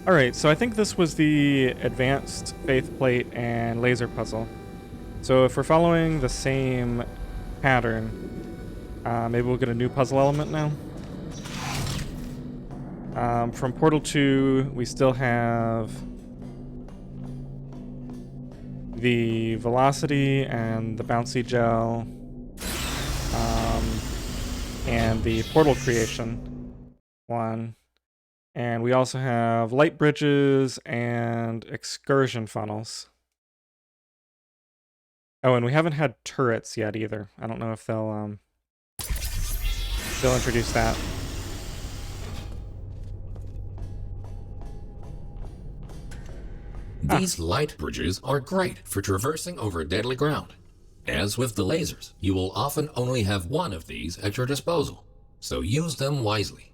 Alright, so I think this was the advanced faith plate and laser puzzle. So if we're following the same pattern, maybe we'll get a new puzzle element now. From Portal 2, we still have the velocity and the bouncy gel, and the portal creation one. And we also have light bridges and excursion funnels. Oh, and we haven't had turrets yet either. I don't know if they'll introduce that. These light bridges are great for traversing over deadly ground. As with the lasers, you will often only have one of these at your disposal, so use them wisely.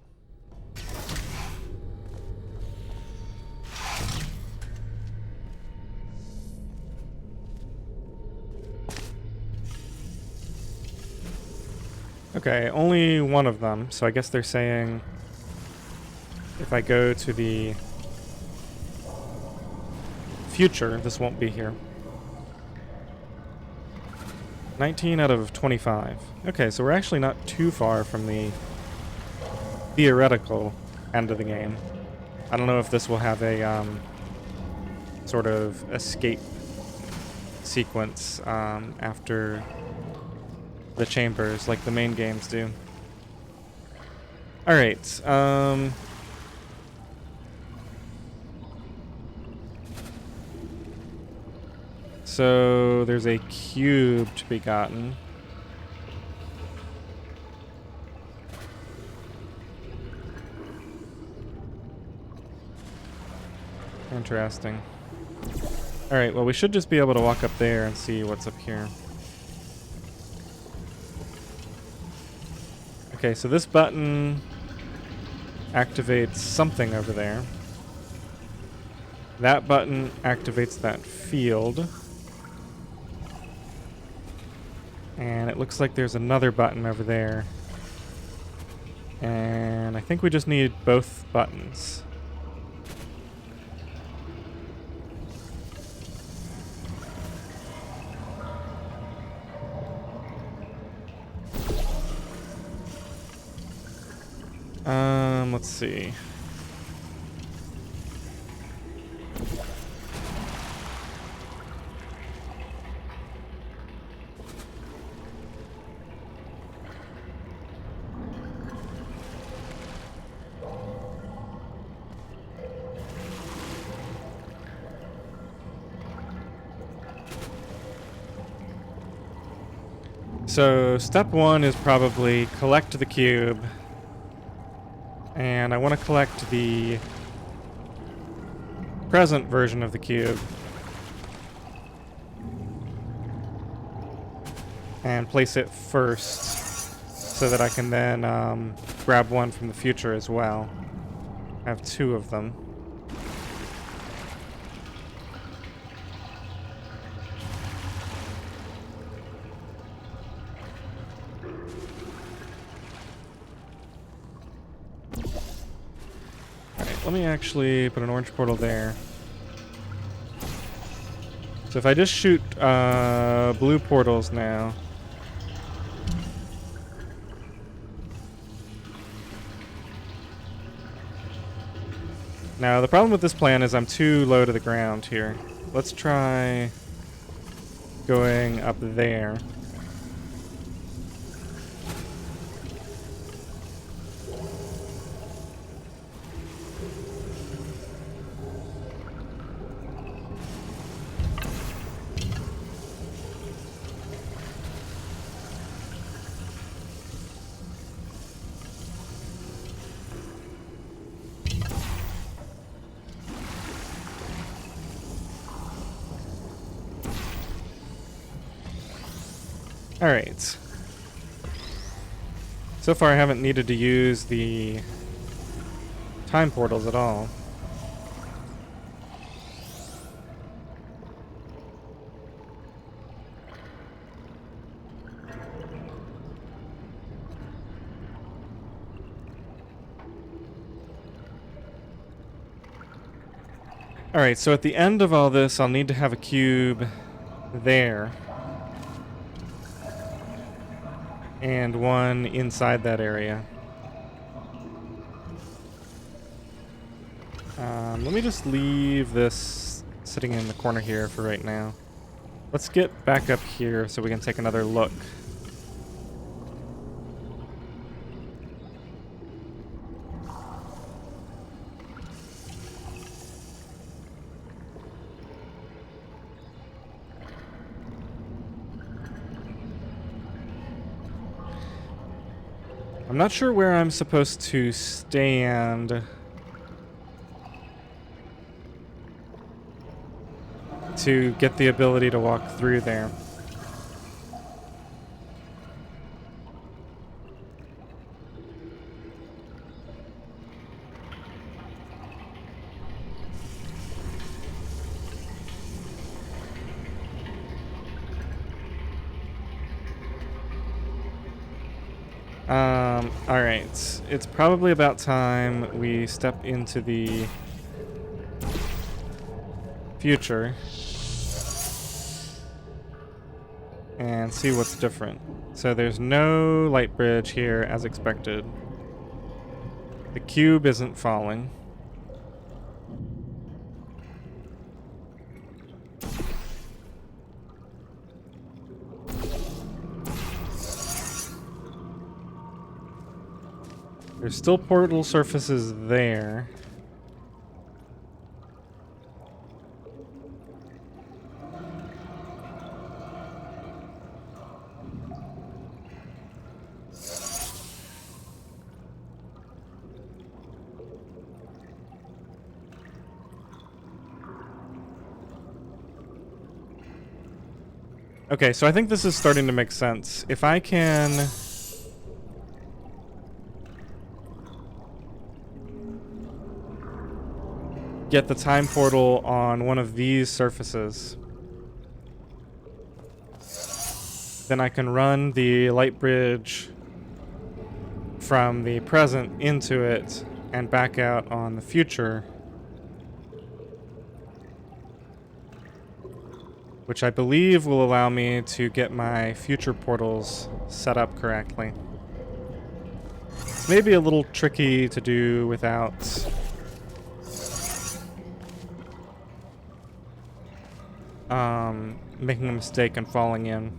Okay, only one of them, so I guess they're saying if I go to the future, this won't be here. 19 out of 25. Okay, so we're actually not too far from the theoretical end of the game. I don't know if this will have a sort of escape sequence after the chambers like the main games do. Alright, so there's a cube to be gotten. Interesting. Alright, well we should just be able to walk up there and see what's up here. Okay, so this button activates something over there. That button activates that field. And it looks like there's another button over there. And I think we just need both buttons. Let's see. So step one is probably collect the cube. And I want to collect the present version of the cube. And place it first so that I can then grab one from the future as well. I have two of them. Let me actually put an orange portal there. So if I just shoot blue portals now. Now the problem with this plan is I'm too low to the ground here. Let's try going up there. Alright. So far I haven't needed to use the time portals at all. Alright, so at the end of all this, I'll need to have a cube there. And one inside that area. Let me just leave this sitting in the corner here for right now. Let's get back up here so we can take another look. I'm not sure where I'm supposed to stand to get the ability to walk through there. Alright. It's probably about time we step into the future and see what's different. So there's no light bridge here as expected. The cube isn't falling. There's still portal surfaces there. Okay, so I think this is starting to make sense. If I can get the time portal on one of these surfaces, then I can run the light bridge from the present into it and back out on the future, which I believe will allow me to get my future portals set up correctly. It's maybe a little tricky to do without making a mistake and falling in.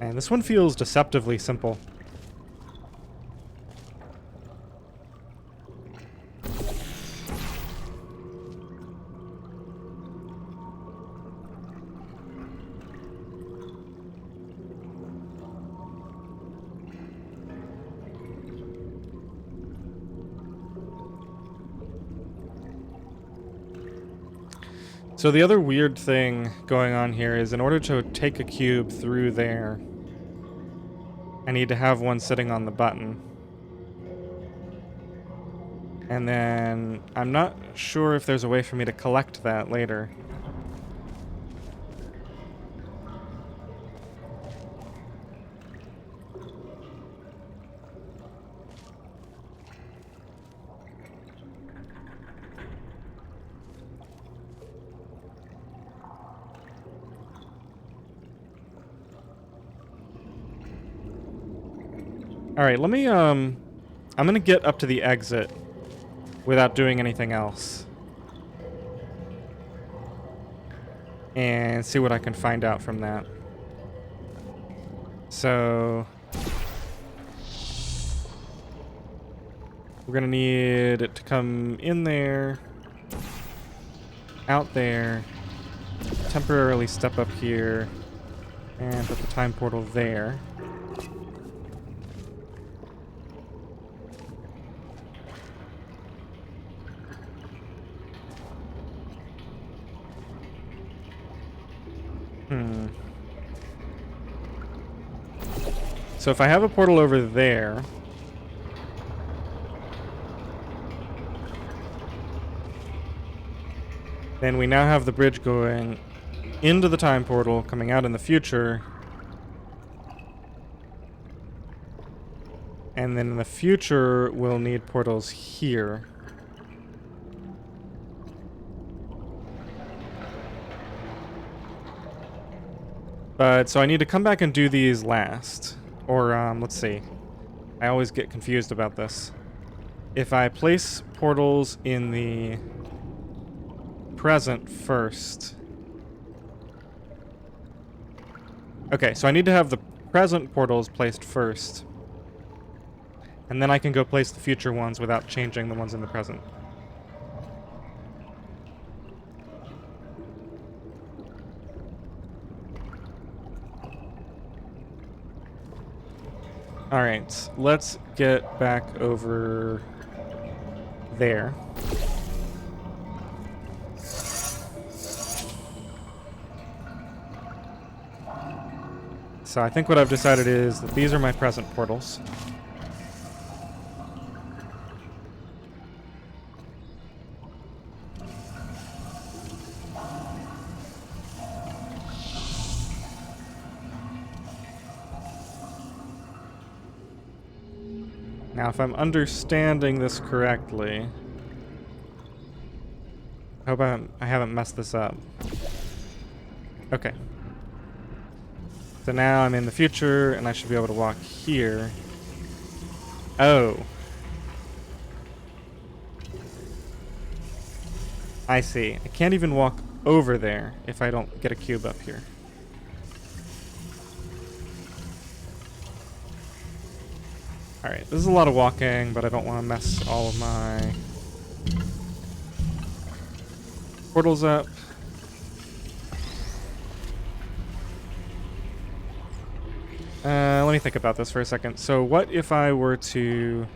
And this one feels deceptively simple. So the other weird thing going on here is in order to take a cube through there, I need to have one sitting on the button. And then I'm not sure if there's a way for me to collect that later. Alright, let me, I'm gonna get up to the exit without doing anything else. And see what I can find out from that. So we're gonna need it to come in there, out there, temporarily step up here, and put the time portal there. So if I have a portal over there, then we now have the bridge going into the time portal, coming out in the future. And then in the future, we'll need portals here. But, so I need to come back and do these last. Or, let's see. I always get confused about this. If I place portals in the present first. Okay, so I need to have the present portals placed first. And then I can go place the future ones without changing the ones in the present. Alright, let's get back over there. So I think what I've decided is that these are my present portals. Now, if I'm understanding this correctly, I hope I haven't messed this up. Okay. So now I'm in the future, and I should be able to walk here. Oh. I see. I can't even walk over there if I don't get a cube up here. Alright, this is a lot of walking, but I don't want to mess all of my portals up. Let me think about this for a second. So what if I were to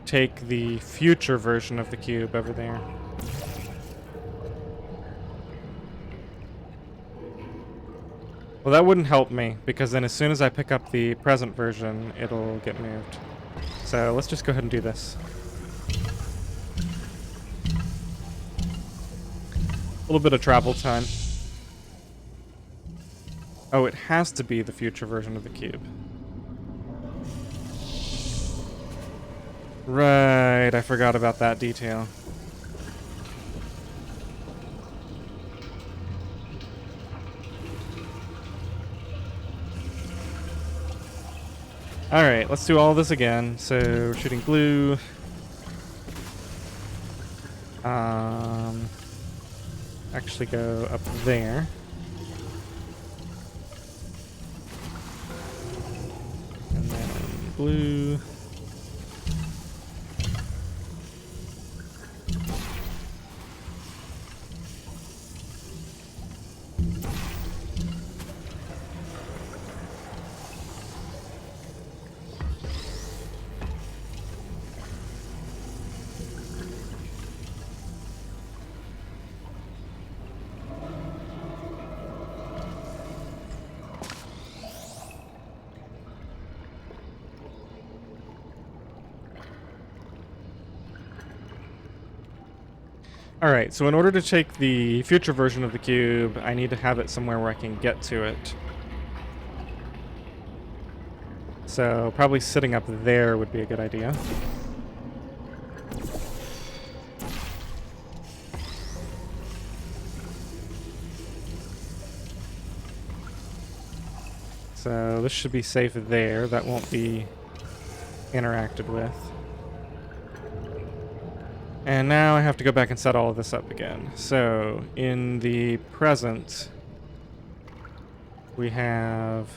take the future version of the cube over there? Well, that wouldn't help me, because then as soon as I pick up the present version, it'll get moved. So let's just go ahead and do this. A little bit of travel time. Oh, it has to be the future version of the cube. Right, I forgot about that detail. Alright, let's do all this again. So, shooting blue. Actually go up there. And then blue. Alright, so in order to take the future version of the cube, I need to have it somewhere where I can get to it. So probably sitting up there would be a good idea. So this should be safe there. That won't be interacted with. And now I have to go back and set all of this up again. So, in the present, we have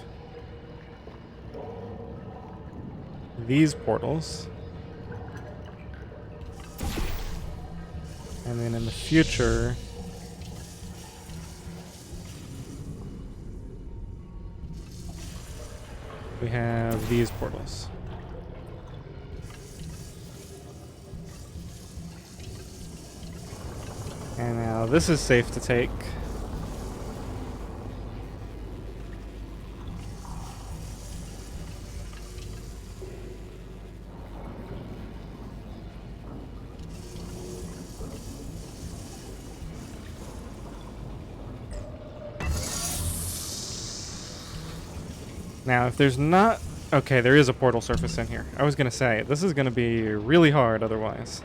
these portals. And then in the future, we have these portals. And now this is safe to take. Now, if there's not... Okay, there is a portal surface in here. I was going to say, this is going to be really hard otherwise.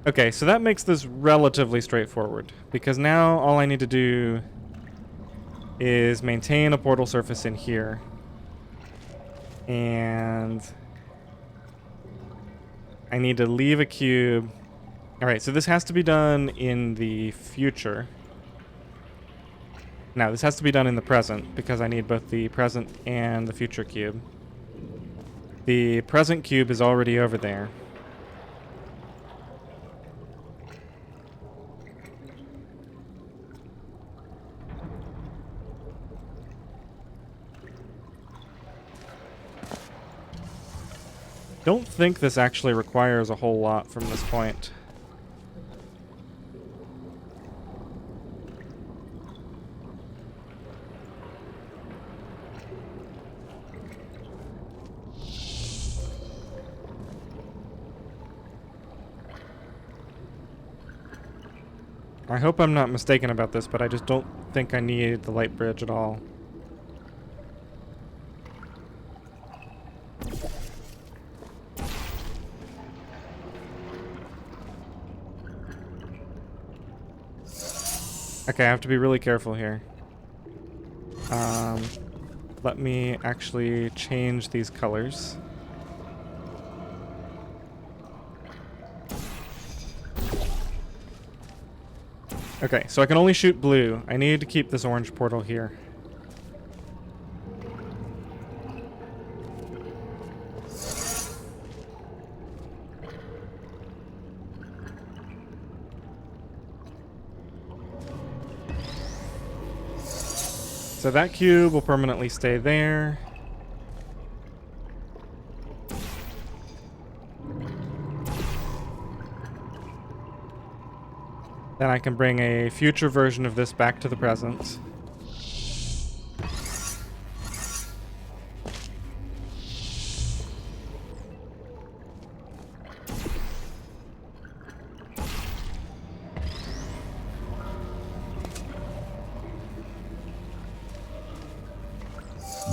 Okay, so that makes this relatively straightforward, because now all I need to do is maintain a portal surface in here. And I need to leave a cube. Alright, so this has to be done in the future. Now, this has to be done in the present, because I need both the present and the future cube. The present cube is already over there. Don't think this actually requires a whole lot from this point. I hope I'm not mistaken about this, but I just don't think I need the light bridge at all. Okay, I have to be really careful here. Let me actually change these colors. Okay, so I can only shoot blue. I need to keep this orange portal here. So that cube will permanently stay there. Then I can bring a future version of this back to the present.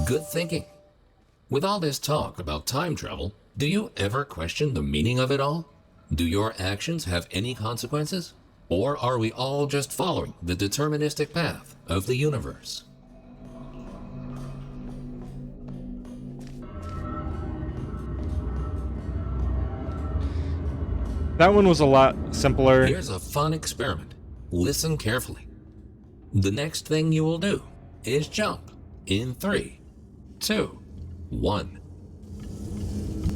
Good thinking. With all this talk about time travel, do you ever question the meaning of it all? Do your actions have any consequences? Or are we all just following the deterministic path of the universe? That one was a lot simpler. Here's a fun experiment. Listen carefully. The next thing you will do is jump in 3, 2, 1.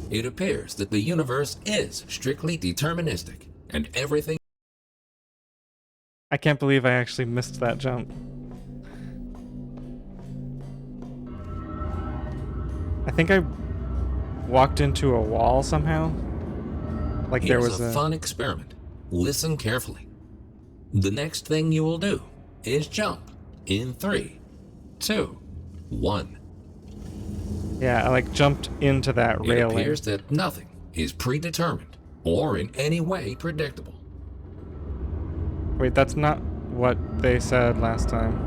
It appears that the universe is strictly deterministic, and everything... I can't believe I actually missed that jump. I think I walked into a wall somehow. Like there was a fun experiment. Listen carefully. The next thing you will do is jump in 3, 2, 1. Yeah, I like jumped into that railing. It appears that nothing is predetermined or in any way predictable. Wait, that's not what they said last time.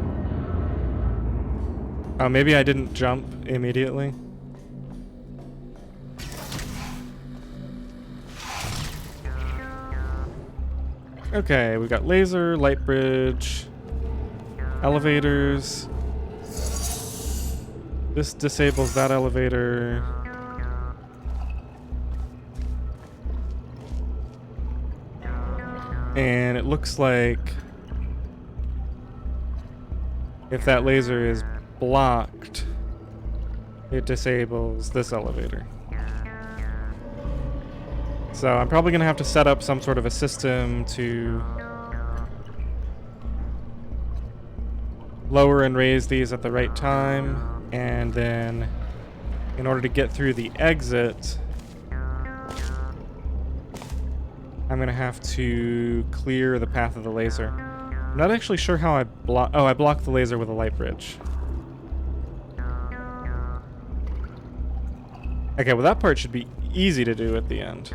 Oh, maybe I didn't jump immediately. Okay, we got laser, light bridge, elevators. This disables that elevator. And it looks like if that laser is blocked, it disables this elevator. So I'm probably going to have to set up some sort of a system to lower and raise these at the right time. And then in order to get through the exit, I'm going to have to clear the path of the laser. I'm not actually sure how I block... Oh, I blocked the laser with a light bridge. Okay, well that part should be easy to do at the end.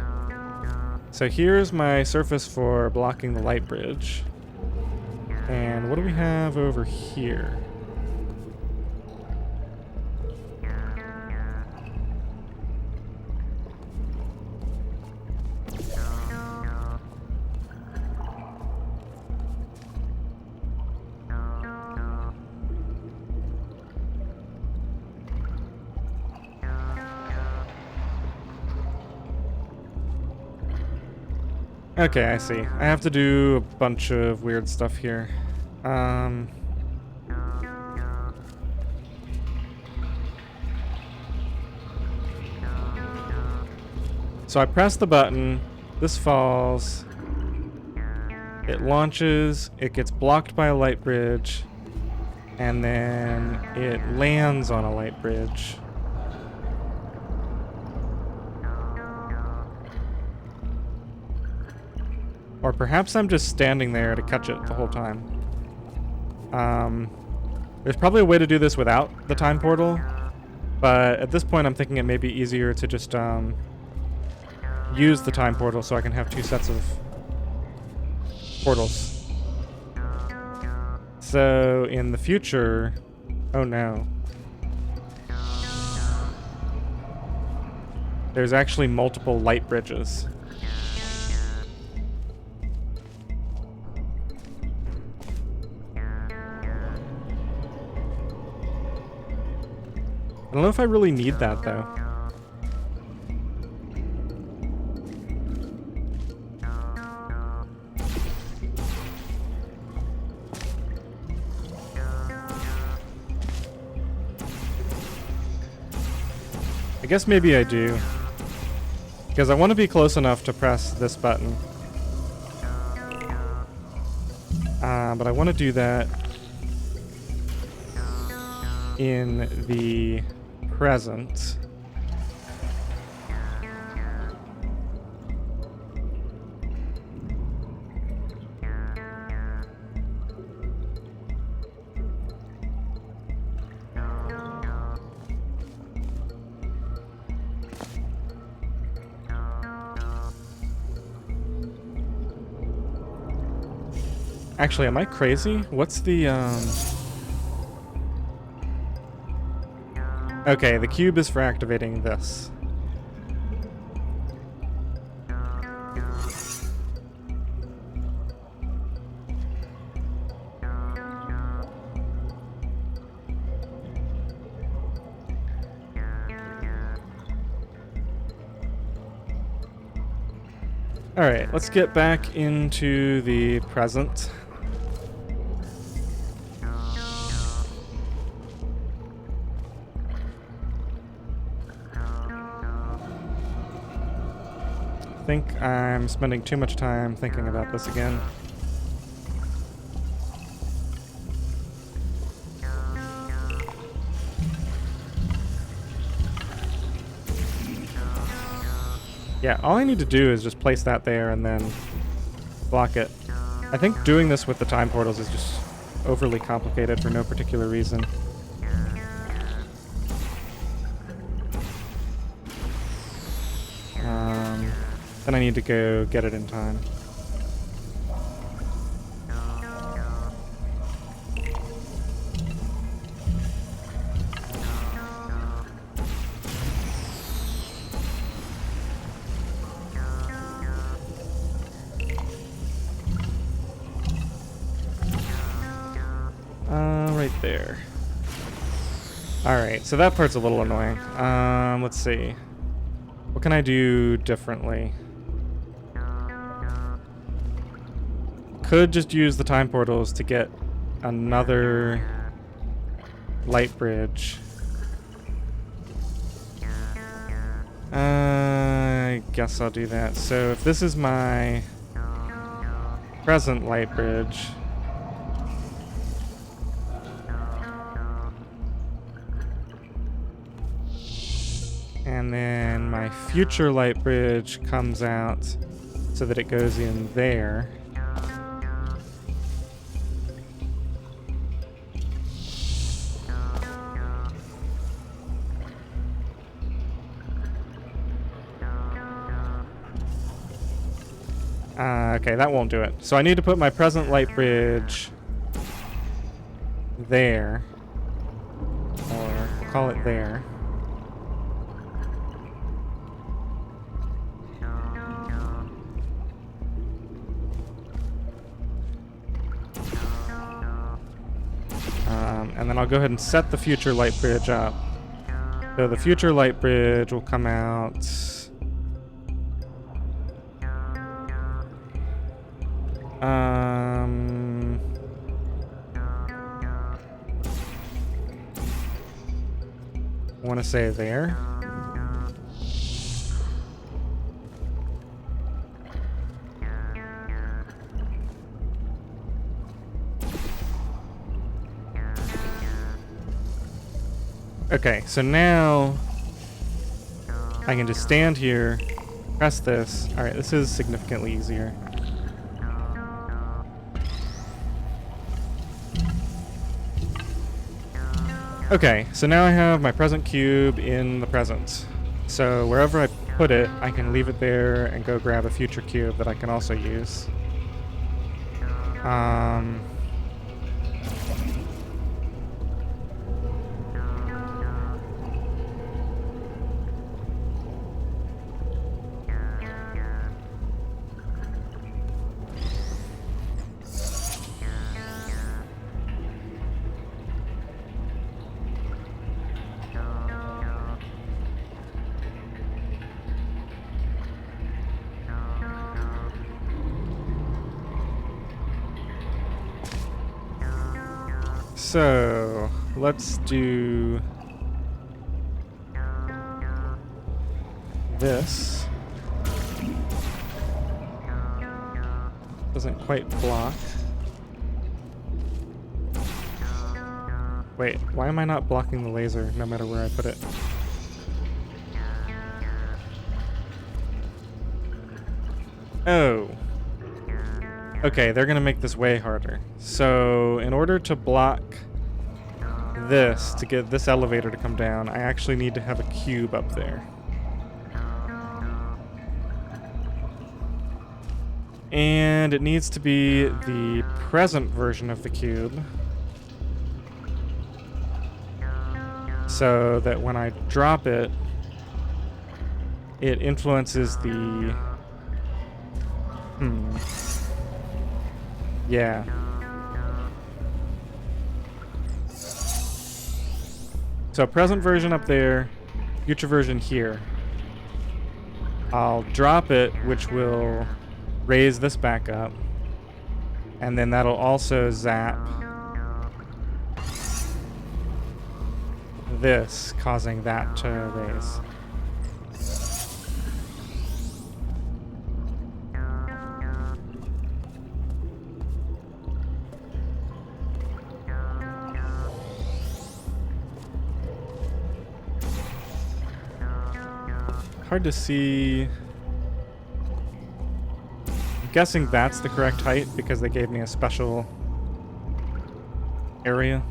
So here's my surface for blocking the light bridge. And what do we have over here? Okay, I see. I have to do a bunch of weird stuff here. So I press the button, this falls, it launches, it gets blocked by a light bridge, and then it lands on a light bridge. Or perhaps I'm just standing there to catch it the whole time. There's probably a way to do this without the time portal, but at this point I'm thinking it may be easier to just use the time portal so I can have two sets of portals. So in the future, oh no. There's actually multiple light bridges. I don't know if I really need that, though. I guess maybe I do. Because I want to be close enough to press this button. But I want to do that in the present. Actually, am I crazy? What's the, Okay, the cube is for activating this. Alright, let's get back into the present. I think I'm spending too much time thinking about this again. Yeah, all I need to do is just place that there and then block it. I think doing this with the time portals is just overly complicated for no particular reason. Then I need to go get it in time. Right there. Alright, so that part's a little annoying. Let's see. What can I do differently? Could just use the time portals to get another light bridge. I guess I'll do that. So if this is my present light bridge, and then my future light bridge comes out so that it goes in there. Okay, that won't do it. So I need to put my present light bridge there. Or call it there. And then I'll go ahead and set the future light bridge up. So the future light bridge will come out. I want to say there. Okay, so now I can just stand here, press this. Alright, this is significantly easier. Okay, so now I have my present cube in the present. So wherever I put it, I can leave it there and go grab a future cube that I can also use. So, let's do this. Doesn't quite block. Wait, why am I not blocking the laser no matter where I put it? Oh. Okay, they're gonna make this way harder. So, in order to block this, to get this elevator to come down, I actually need to have a cube up there. And it needs to be the present version of the cube. So that when I drop it, it influences the... Yeah. So present version up there, future version here. I'll drop it, which will raise this back up. And then that'll also zap this, causing that to raise. Hard to see. I'm guessing that's the correct height because they gave me a special area.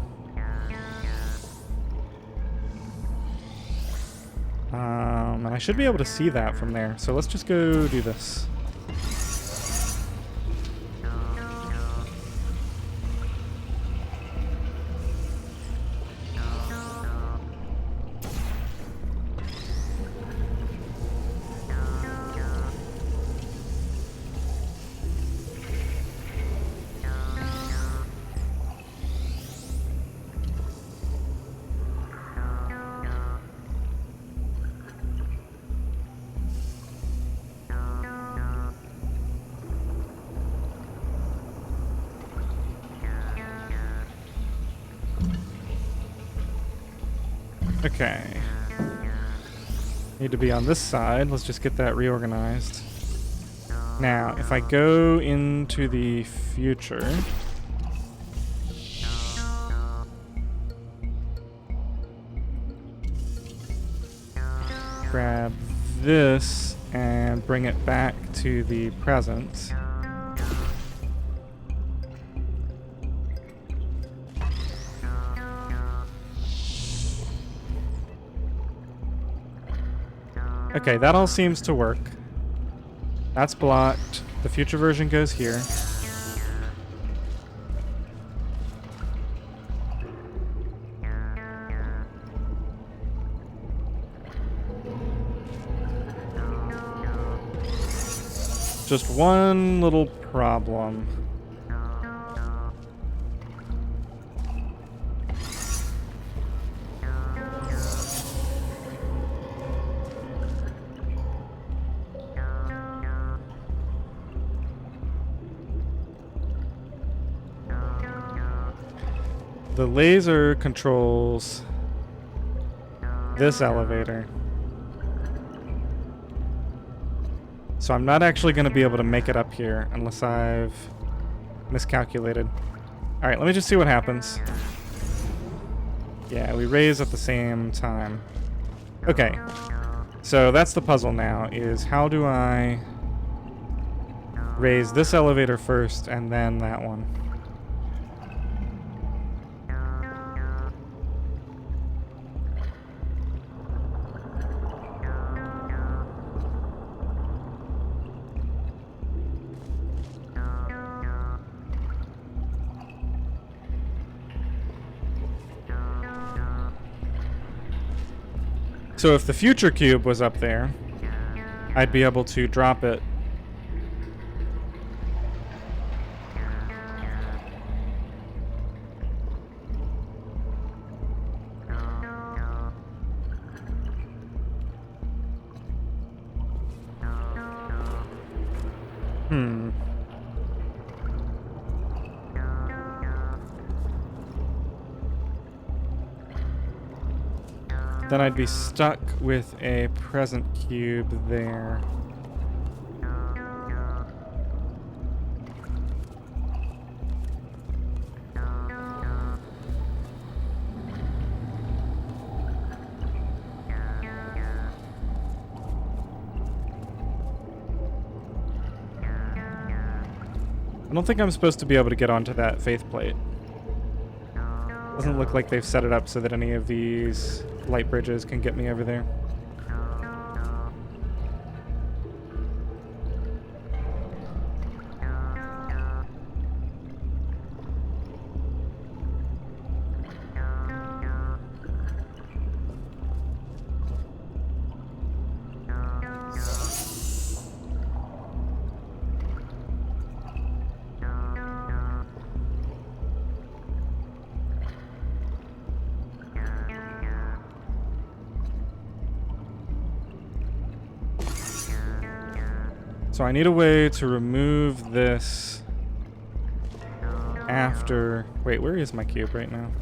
And I should be able to see that from there. So let's just go do this. Okay. Need to be on this side. Let's just get that reorganized. Now, if I go into the future... grab this and bring it back to the present. Okay, that all seems to work. That's blocked. The future version goes here. Just one little problem. The laser controls this elevator. So I'm not actually going to be able to make it up here unless I've miscalculated. Alright, let me just see what happens. Yeah, we raise at the same time. Okay, so that's the puzzle now, is how do I raise this elevator first and then that one? So if the future cube was up there, I'd be able to drop it. Then I'd be stuck with a present cube there. I don't think I'm supposed to be able to get onto that faith plate. Doesn't look like they've set it up so that any of these light bridges can get me over there. So I need a way to remove this after... Wait, where is my cube right now?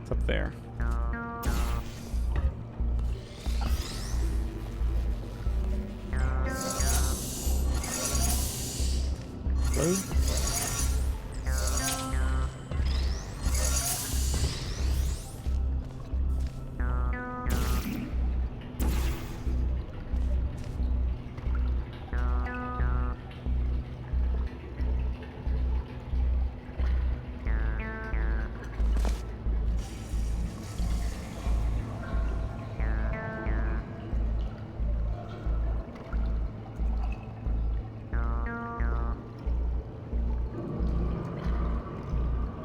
It's up there. Hello?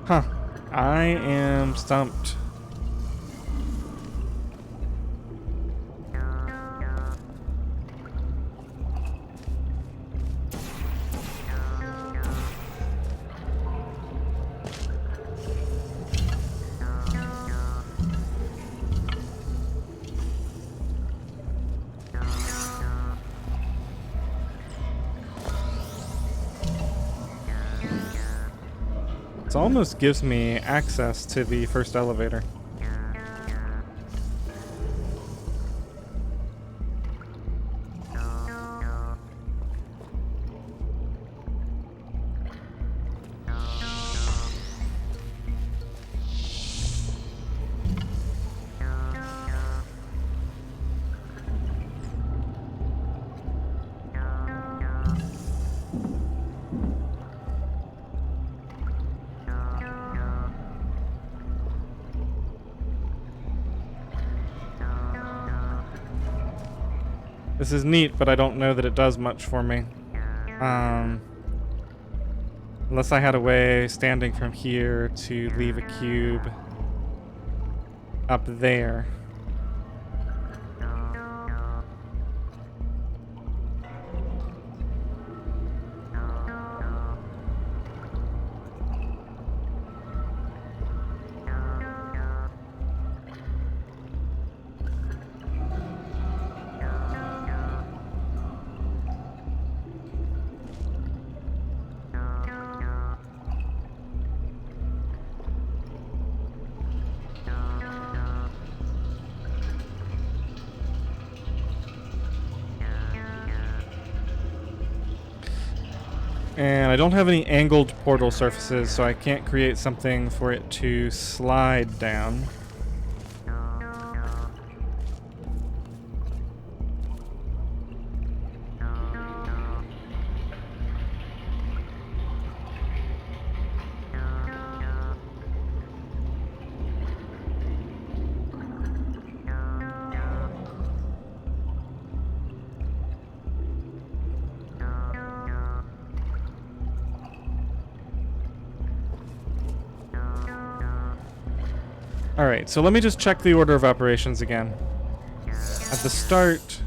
Huh. I am stumped. It almost gives me access to the first elevator. This is neat, but I don't know that it does much for me. Unless I had a way, standing from here, to leave a cube up there. And I don't have any angled portal surfaces, so I can't create something for it to slide down. Alright, so let me just check the order of operations again. At the start,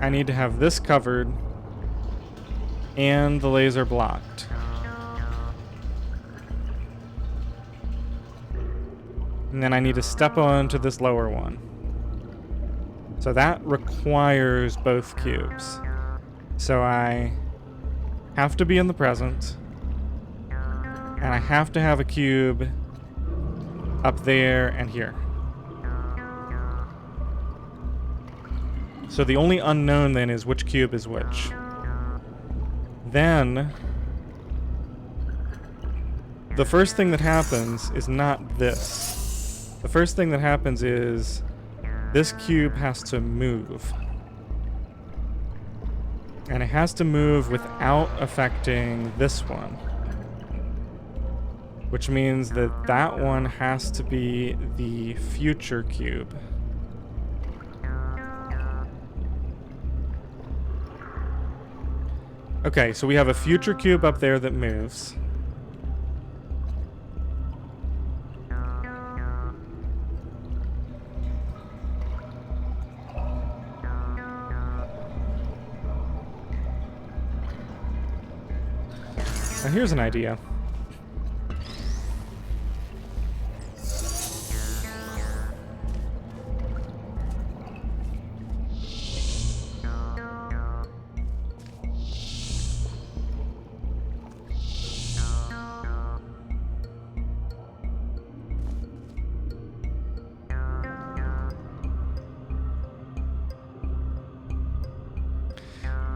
I need to have this covered and the laser blocked. And then I need to step onto this lower one. So that requires both cubes. So I have to be in the present. And I have to have a cube up there and here. So the only unknown then is which cube is which. Then, the first thing that happens is not this. The first thing that happens is this cube has to move. And it has to move without affecting this one. Which means that that one has to be the future cube. Okay, so we have a future cube up there that moves. Now here's an idea.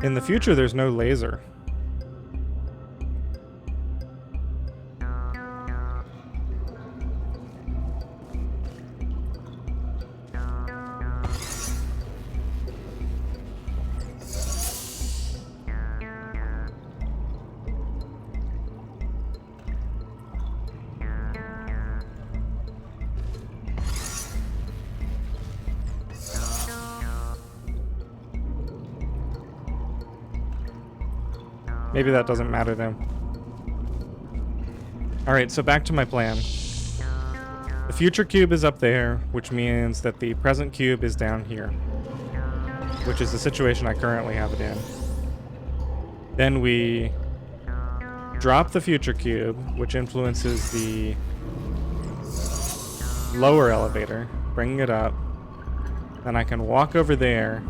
In the future, there's no laser. Maybe that doesn't matter then. Alright, so back to my plan. The future cube is up there, which means that the present cube is down here. Which is the situation I currently have it in. Then we drop the future cube, which influences the lower elevator, bringing it up. Then I can walk over there.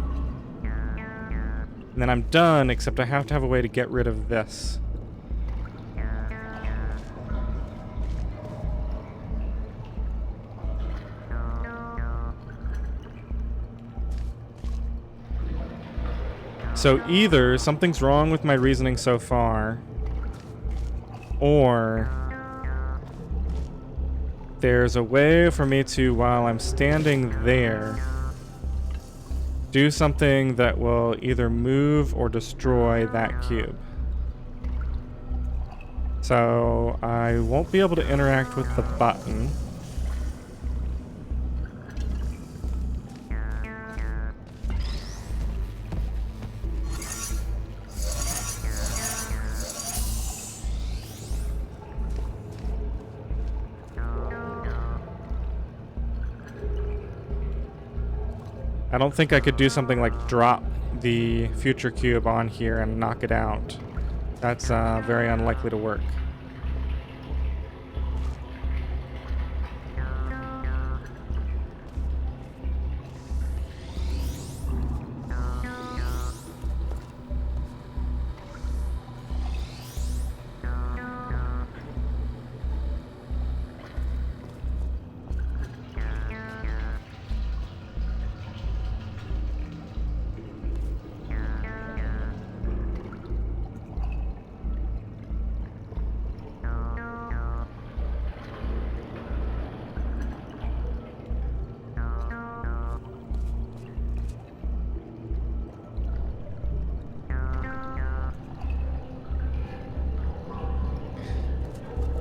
And then I'm done, except I have to have a way to get rid of this. So either something's wrong with my reasoning so far, or there's a way for me to, while I'm standing there, do something that will either move or destroy that cube. So I won't be able to interact with the button. I don't think I could do something like drop the future cube on here and knock it out. That's very unlikely to work.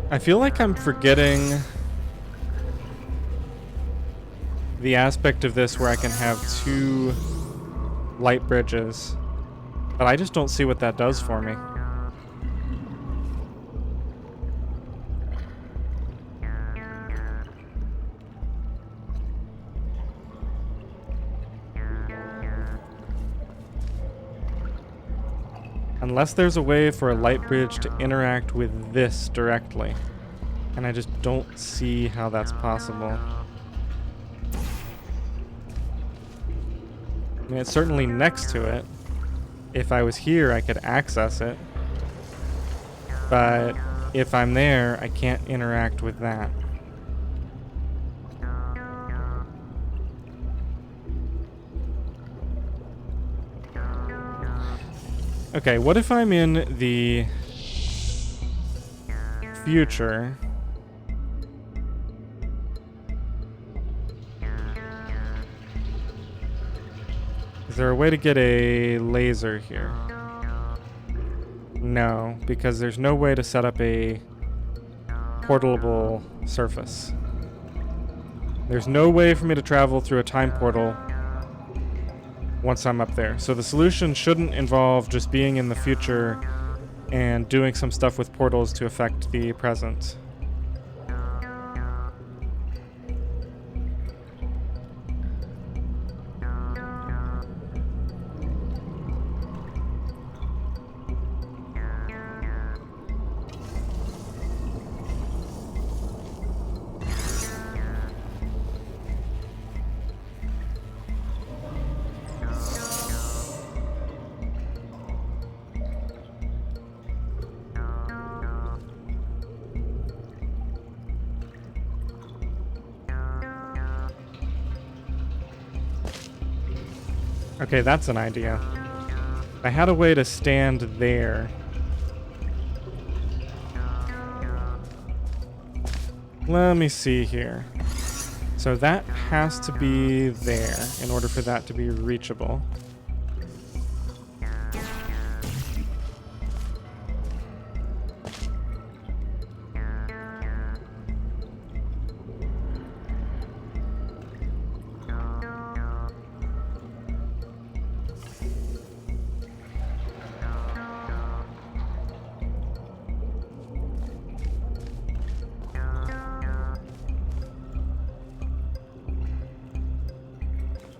I feel like I'm forgetting the aspect of this where I can have 2 light bridges, but I just don't see what that does for me. Unless there's a way for a light bridge to interact with this directly. And I just don't see how that's possible. I mean, it's certainly next to it. If I was here, I could access it. But if I'm there, I can't interact with that. Okay, what if I'm in the future? Is there a way to get a laser here? No, because there's no way to set up a portable surface. There's no way for me to travel through a time portal once I'm up there. So the solution shouldn't involve just being in the future and doing some stuff with portals to affect the present. Okay, that's an idea. I had a way to stand there. Let me see here. So that has to be there in order for that to be reachable.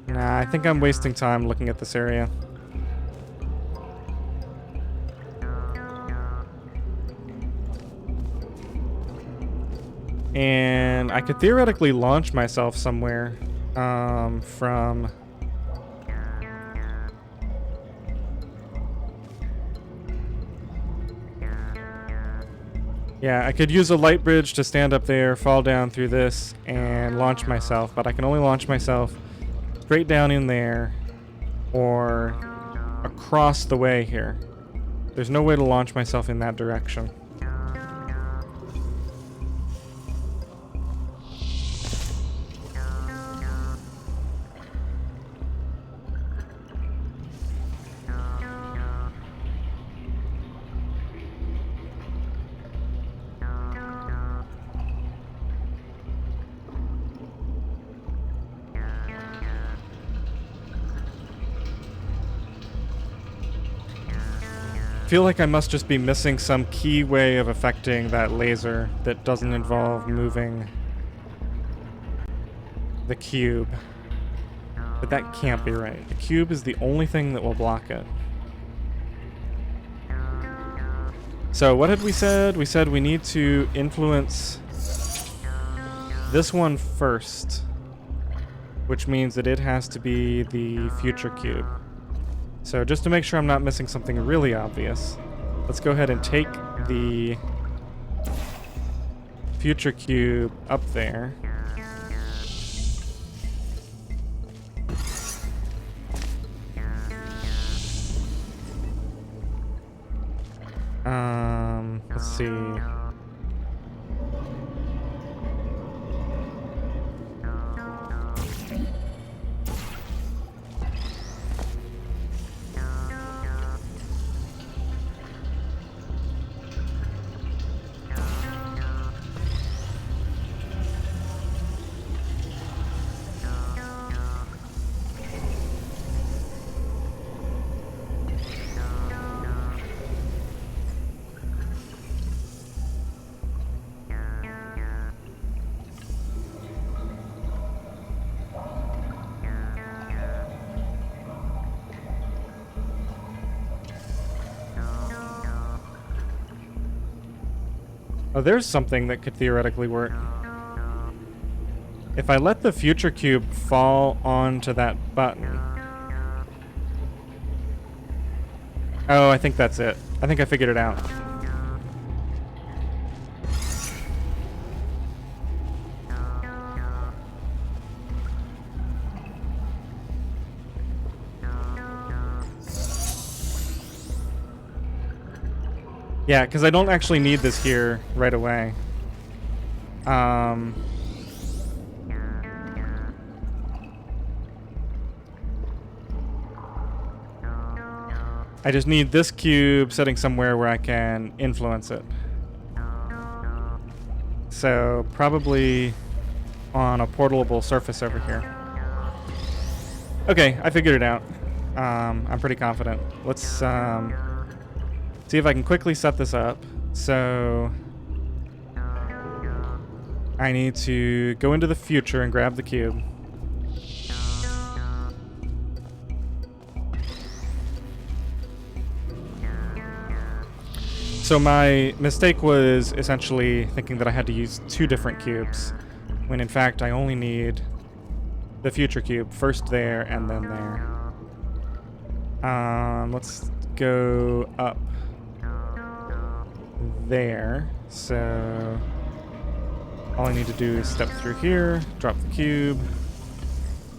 Nah, I think I'm wasting time looking at this area. And I could theoretically launch myself somewhere from... Yeah, I could use a light bridge to stand up there, fall down through this, and launch myself, but I can only launch myself straight down in there or across the way here. There's no way to launch myself in that direction. I feel like I must just be missing some key way of affecting that laser that doesn't involve moving the cube. But that can't be right. The cube is the only thing that will block it. So what had we said? We said we need to influence this one first, which means that it has to be the future cube. So just to make sure I'm not missing something really obvious, let's go ahead and take the future cube up there. Let's see. Oh, there's something that could theoretically work. If I let the future cube fall onto that button. Oh, I think that's it. I think I figured it out. Yeah, because I don't actually need this here right away. I just need this cube sitting somewhere where I can influence it. So probably on a portable surface over here. Okay, I figured it out. I'm pretty confident. Let's see if I can quickly set this up. So I need to go into the future and grab the cube. So my mistake was essentially thinking that I had to use 2 different cubes, when in fact I only need the future cube, first there and then there. Let's go up there. So all I need to do is step through here, drop the cube,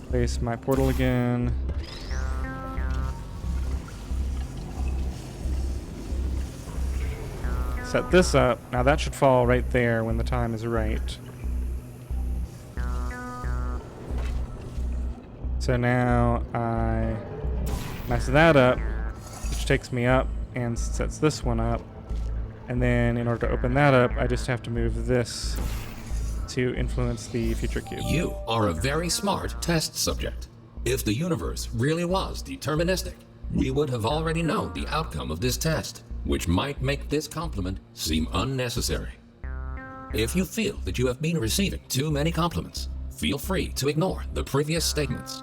place my portal again. Set this up. Now that should fall right there when the time is right. So now I mess that up, which takes me up and sets this one up. And then in order to open that up, I just have to move this to influence the future cube. You are a very smart test subject. If the universe really was deterministic, we would have already known the outcome of this test, which might make this compliment seem unnecessary. If you feel that you have been receiving too many compliments, feel free to ignore the previous statements.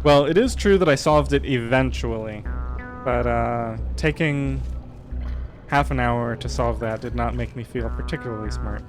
Well, it is true that I solved it eventually, but taking half an hour to solve that did not make me feel particularly smart.